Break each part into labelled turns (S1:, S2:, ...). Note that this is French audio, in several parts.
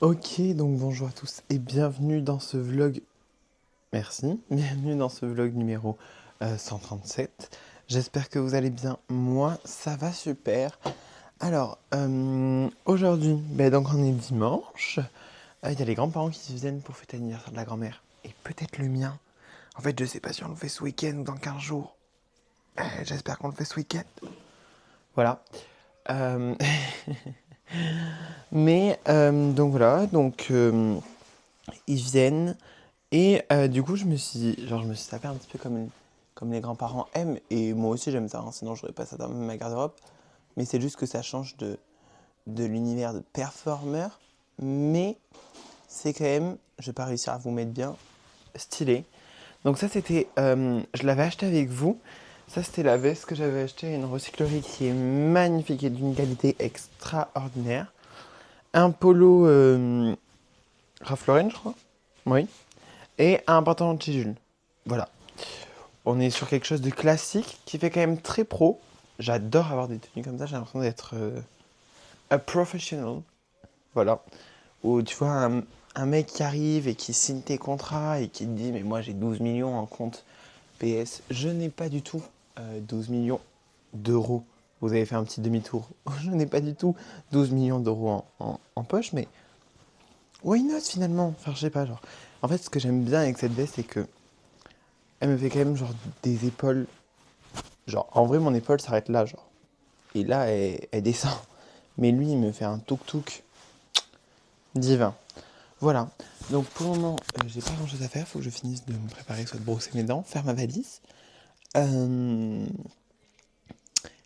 S1: Ok, donc bonjour à tous et bienvenue dans ce vlog. Merci, bienvenue dans ce vlog numéro 137. J'espère que vous allez bien. Moi, ça va super. Alors, aujourd'hui, donc on est dimanche. Il y a les grands-parents qui viennent pour fêter l'anniversaire de la grand-mère. Et peut-être le mien. En fait, je sais pas si on le fait ce week-end ou dans 15 jours. J'espère qu'on le fait ce week-end. Voilà. Euh, donc voilà, ils viennent. Et du coup, je me suis tapé un petit peu comme les grands-parents aiment. Et moi aussi, j'aime ça, hein, sinon j'aurais pas ça dans ma garde-robe. Mais c'est juste que ça change de l'univers de performeur. Mais c'est quand même, je vais pas réussir à vous mettre bien, stylé. Donc ça, je l'avais acheté avec vous. Ça, c'était la veste que j'avais achetée à une recyclerie qui est magnifique et d'une qualité extraordinaire. Un polo Ralph Lauren, je crois. Oui. Et un pantalon de chez Jules. Voilà. On est sur quelque chose de classique qui fait quand même très pro. J'adore avoir des tenues comme ça, j'ai l'impression d'être un professional. Voilà. Ou tu vois un mec qui arrive et qui signe tes contrats et qui te dit mais moi j'ai 12 millions en compte PS. Je n'ai pas du tout 12 millions d'euros. Vous avez fait un petit demi-tour. Je n'ai pas du tout 12 millions d'euros en poche, mais why not finalement? Enfin, je sais pas, genre. En fait, ce que j'aime bien avec cette veste, c'est que elle me fait quand même genre des épaules. Genre, en vrai, mon épaule s'arrête là, genre. Et là, elle descend. Mais lui, il me fait un tuk-tuk divin. Voilà. Donc, pour le moment, j'ai pas grand-chose à faire. Faut que je finisse de me préparer, soit de brosser mes dents, faire ma valise. Euh,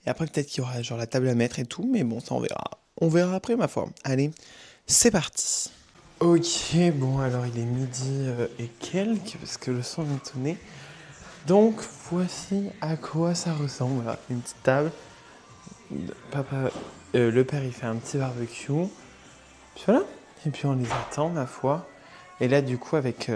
S1: Et après, peut-être qu'il y aura genre la table à mettre et tout. Mais bon, ça, on verra. On verra après, ma foi. Allez, c'est parti. Ok, bon, alors il est midi et quelques, parce que le son vient de sonner. Donc, voici à quoi ça ressemble. Voilà, une petite table. Papa, le père, il fait un petit barbecue. Puis voilà. Et puis on les attend, ma foi. Et là, du coup, avec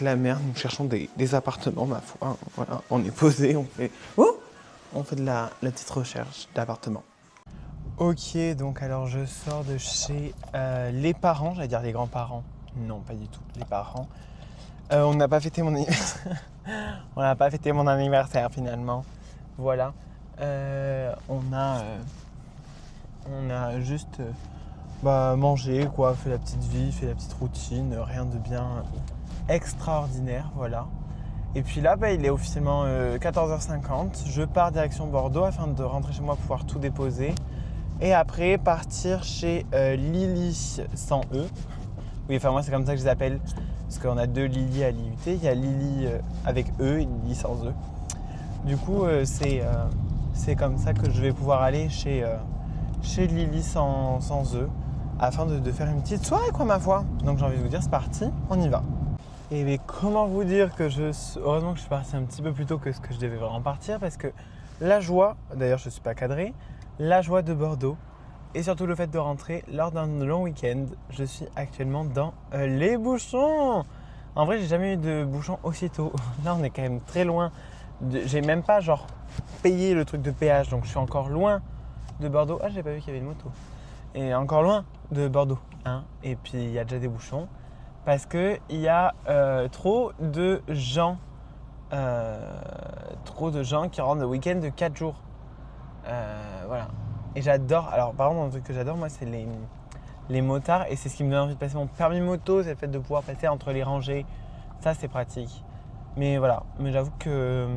S1: la mère, nous cherchons des appartements, ma foi. Voilà, on est posé, on fait de la petite recherche d'appartements. Ok, donc alors je sors de chez les parents, j'allais dire les grands-parents. Non, pas du tout, les parents. On n'a pas fêté mon anniversaire. On n'a pas fêté mon anniversaire finalement. Voilà. On a juste mangé, quoi, fait la petite vie, fait la petite routine, rien de bien extraordinaire, voilà. Et puis là, il est officiellement 14h50. Je pars direction Bordeaux afin de rentrer chez moi pour pouvoir tout déposer. Et après, partir chez Lily sans E. Oui, enfin moi c'est comme ça que je les appelle. Parce qu'on a deux Lily à l'IUT. Il y a Lily avec E et Lily sans E. Du coup, c'est comme ça que je vais pouvoir aller chez Lily sans E. Afin de faire une petite soirée, quoi, ma foi. Donc j'ai envie de vous dire, c'est parti, on y va. Et mais comment vous dire que heureusement que je suis parti un petit peu plus tôt que ce que je devais vraiment partir. Parce que la joie, d'ailleurs je ne suis pas cadré, la joie de Bordeaux et surtout le fait de rentrer lors d'un long week-end. Je suis actuellement dans les bouchons. En vrai, j'ai jamais eu de bouchons aussitôt. Là, on est quand même très loin. J'ai même pas genre payé le truc de péage, donc je suis encore loin de Bordeaux. Ah, j'ai pas vu qu'il y avait une moto. Et encore loin de Bordeaux, hein. Et puis il y a déjà des bouchons parce que il y a trop de gens qui rentrent le week-end de 4 jours. Voilà. Et j'adore, alors par exemple, un truc que j'adore, moi, c'est les motards. Et c'est ce qui me donne envie de passer mon permis moto, c'est le fait de pouvoir passer entre les rangées. Ça, c'est pratique. Mais voilà, mais j'avoue que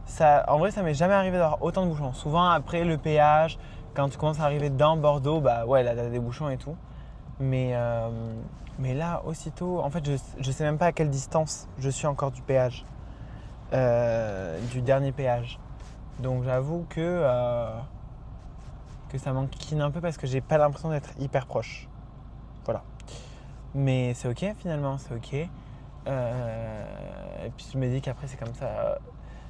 S1: ça, en vrai, ça m'est jamais arrivé d'avoir autant de bouchons. Souvent, après le péage, quand tu commences à arriver dans Bordeaux, bah ouais, là, t'as des bouchons et tout. Mais là, aussitôt, en fait, je sais même pas à quelle distance je suis encore du péage, du dernier péage. Donc j'avoue que ça m'enquiquine un peu parce que j'ai pas l'impression d'être hyper proche. Voilà. Mais c'est ok finalement, c'est ok. Et puis je me dis qu'après c'est comme ça.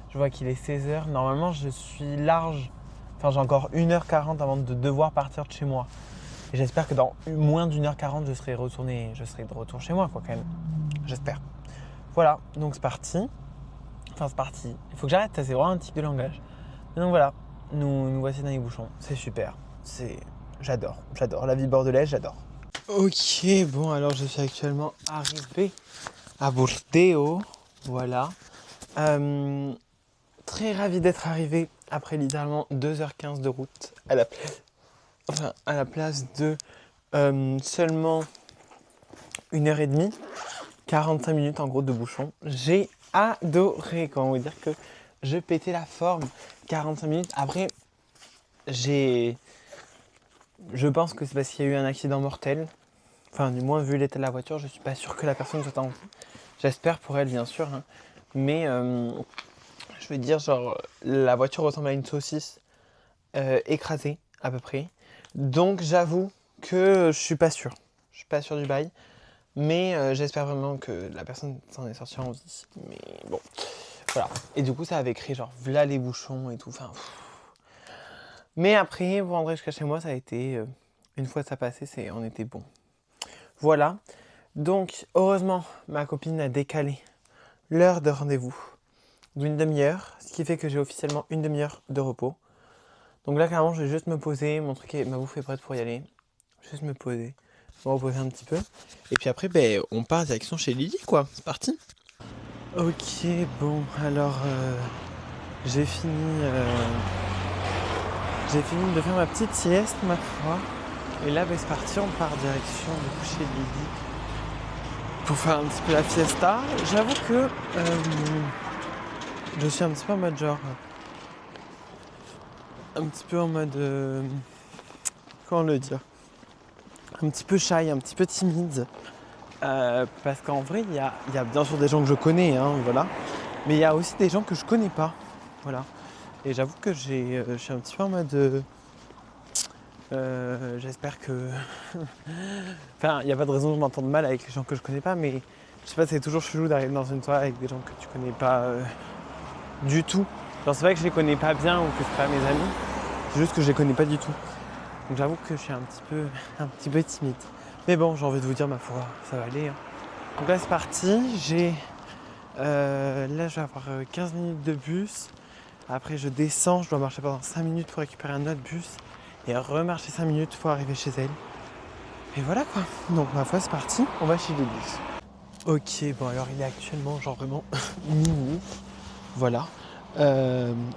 S1: Je vois qu'il est 16h. Normalement je suis large. Enfin j'ai encore 1h40 avant de devoir partir de chez moi. Et j'espère que dans moins d'1h40 je serai de retour chez moi quoi quand même. J'espère. Voilà, donc c'est parti. Enfin c'est parti. Il faut que j'arrête, ça c'est vraiment un tic de langage. Mais donc voilà, nous voici dans les bouchons. C'est super. J'adore. La vie bordelaise, j'adore. Ok, bon, alors je suis actuellement arrivé à Bordeaux, voilà. Euh, Très ravi d'être arrivé après littéralement 2h15 de route à la place de seulement 1h30, 45 minutes en gros de bouchon. J'ai adoré, comment vous dire que je pétais la forme. 45 minutes, après je pense que c'est parce qu'il y a eu un accident mortel. Enfin, du moins, vu l'état de la voiture, je suis pas sûr que la personne soit en vie. J'espère pour elle, bien sûr, hein. Mais je veux dire, genre, la voiture ressemble à une saucisse écrasée, à peu près. Donc, j'avoue que je suis pas sûr. Je suis pas sûr du bail. Mais j'espère vraiment que la personne s'en est sortie en vie. Mais bon, voilà. Et du coup, ça avait créé, genre, voilà les bouchons et tout. Enfin, mais après, vous rentrer jusqu'à chez moi, ça a été. Une fois ça passé, on était bon. Voilà. Donc, heureusement, ma copine a décalé l'heure de rendez-vous d'une demi-heure, ce qui fait que j'ai officiellement une demi-heure de repos. Donc là, clairement, je vais juste me poser, ma bouffe est prête pour y aller. Juste me poser, me reposer un petit peu. Et puis après, ben, on part direction chez Lily, quoi. C'est parti. Ok, bon, alors j'ai fini, j'ai fini de faire ma petite sieste, ma foi. Et là, ben, c'est parti, on part direction du coup, chez Lily pour faire un petit peu la fiesta. J'avoue que je suis un petit peu en mode genre. Un petit peu en mode. Comment le dire? Un petit peu shy, un petit peu timide. Parce qu'en vrai, il y a bien sûr des gens que je connais, hein, voilà. Mais il y a aussi des gens que je connais pas. Voilà. Et j'avoue que je suis un petit peu en mode. J'espère que. Enfin, il n'y a pas de raison de m'entendre mal avec les gens que je connais pas, mais je sais pas, c'est toujours chelou d'arriver dans une soirée avec des gens que tu connais pas du tout. Genre, c'est vrai que je les connais pas bien ou que c'est pas mes amis, c'est juste que je les connais pas du tout. Donc j'avoue que je suis un petit peu timide. Mais bon, j'ai envie de vous dire, ma foi, ça va aller, hein. Donc là, c'est parti. Là, je vais avoir 15 minutes de bus. Après, je descends. Je dois marcher pendant 5 minutes pour récupérer un autre bus. Et remarcher 5 minutes pour arriver chez elle. Et voilà quoi. Donc, ma foi, c'est parti. On va chez les bus. Ok, bon, alors il est actuellement, genre vraiment minuit. Voilà.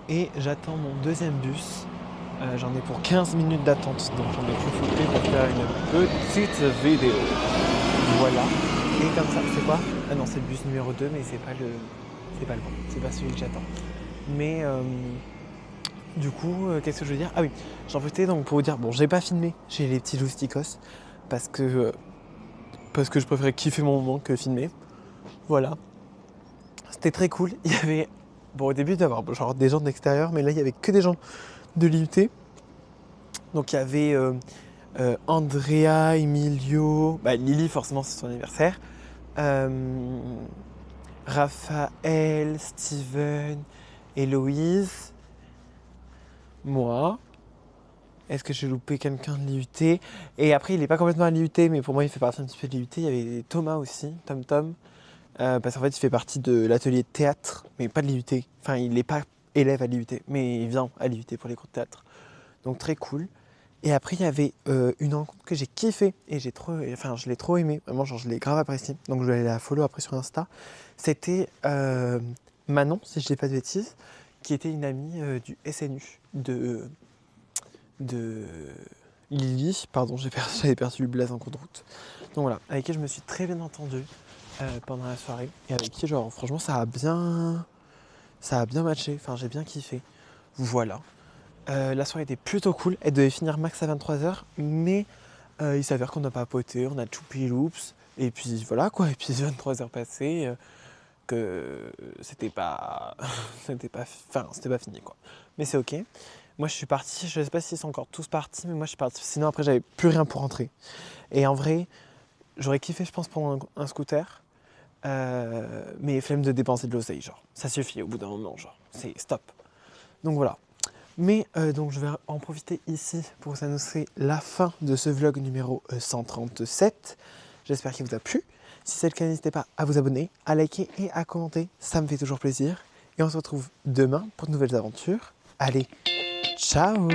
S1: Et j'attends mon deuxième bus. J'en ai pour 15 minutes d'attente, donc j'en ai profité pour faire une petite vidéo. Voilà. Et comme ça, c'est quoi? Ah non, c'est le bus numéro 2, mais c'est pas le bon. C'est pas celui que j'attends. Mais du coup, qu'est-ce que je veux dire? Ah oui, j'en profitais donc pour vous dire, bon, j'ai pas filmé chez les petits lousticos parce que je préférais kiffer mon moment que filmer. Voilà. C'était très cool. Il y avait, bon, au début d'avoir genre des gens de l'extérieur, mais là il y avait que des gens de l'IUT. Donc il y avait Andrea, Emilio, bah, Lily forcément c'est son anniversaire, Raphaël, Steven, Héloïse, moi. Est-ce que j'ai loupé quelqu'un de l'IUT? Et après il n'est pas complètement à l'IUT, mais pour moi il fait partie un petit peu de l'IUT. Il y avait Thomas aussi, Tom, parce qu'en fait il fait partie de l'atelier de théâtre, mais pas de l'IUT. Enfin il n'est pas élève à l'IUT, mais il vient à l'IUT pour les cours de théâtre. Donc très cool. Et après, il y avait une rencontre que j'ai kiffé et je l'ai trop aimé. Vraiment, genre, je l'ai grave apprécié. Donc, je vais aller la follow après sur Insta. C'était Manon, si je dis pas de bêtises, qui était une amie du SNU de Lily. Pardon, j'avais perdu le blaze en cours de route. Donc voilà, avec qui je me suis très bien entendue pendant la soirée. Et avec qui, genre, franchement, ça a bien matché. Enfin, j'ai bien kiffé. Voilà. La soirée était plutôt cool, elle devait finir max à 23h, mais il s'avère qu'on n'a pas poté, on a choupi loops, et puis voilà quoi, et puis 23h passées, que c'était pas, c'était pas fini quoi. Mais c'est ok. Moi je suis parti, je sais pas s'ils sont encore tous partis, mais moi je suis parti, sinon après j'avais plus rien pour rentrer. Et en vrai, j'aurais kiffé je pense prendre un scooter, mais flemme de dépenser de l'oseille, genre, ça suffit au bout d'un moment, genre, c'est stop. Donc voilà. Mais donc je vais en profiter ici pour vous annoncer la fin de ce vlog numéro 137. J'espère qu'il vous a plu. Si c'est le cas, n'hésitez pas à vous abonner, à liker et à commenter. Ça me fait toujours plaisir. Et on se retrouve demain pour de nouvelles aventures. Allez, ciao!